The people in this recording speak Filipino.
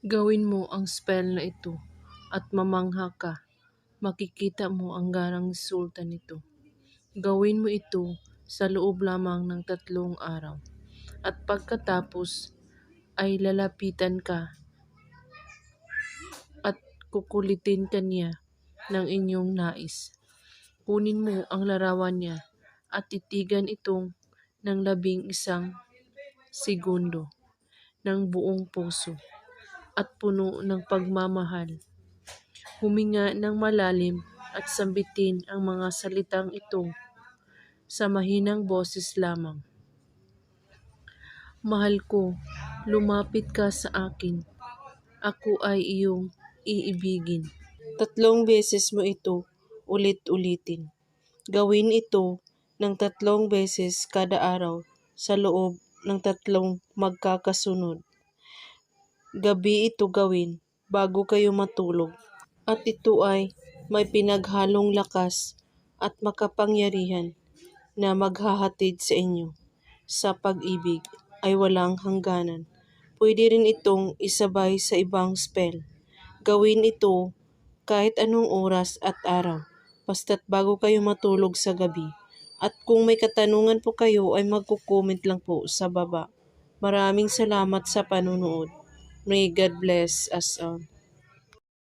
Gawin mo ang spell na ito at mamangha ka. Makikita mo ang garang resulta nito. Gawin mo ito sa loob lamang ng 3 araw. At pagkatapos ay lalapitan ka at kukulitin ka niya ng inyong nais. Kunin mo ang larawan niya at titigan itong ng 11 segundo ng buong puso at puno ng pagmamahal. Huminga ng malalim at sambitin ang mga salitang ito sa mahinang boses lamang. Mahal ko, lumapit ka sa akin. Ako ay iyong iibigin. 3 beses mo ito ulit-ulitin. Gawin ito ng 3 beses kada araw sa loob ng 3 magkakasunod. Gabi ito gawin bago kayo matulog. At ito ay may pinaghalong lakas at makapangyarihan na maghahatid sa inyo sa pag-ibig ay walang hangganan. Pwede rin itong isabay sa ibang spell. Gawin ito kahit anong oras at araw, basta't bago kayo matulog sa gabi. At kung may katanungan po kayo ay magko-comment lang po sa baba. Maraming salamat sa panunood. May God bless us all.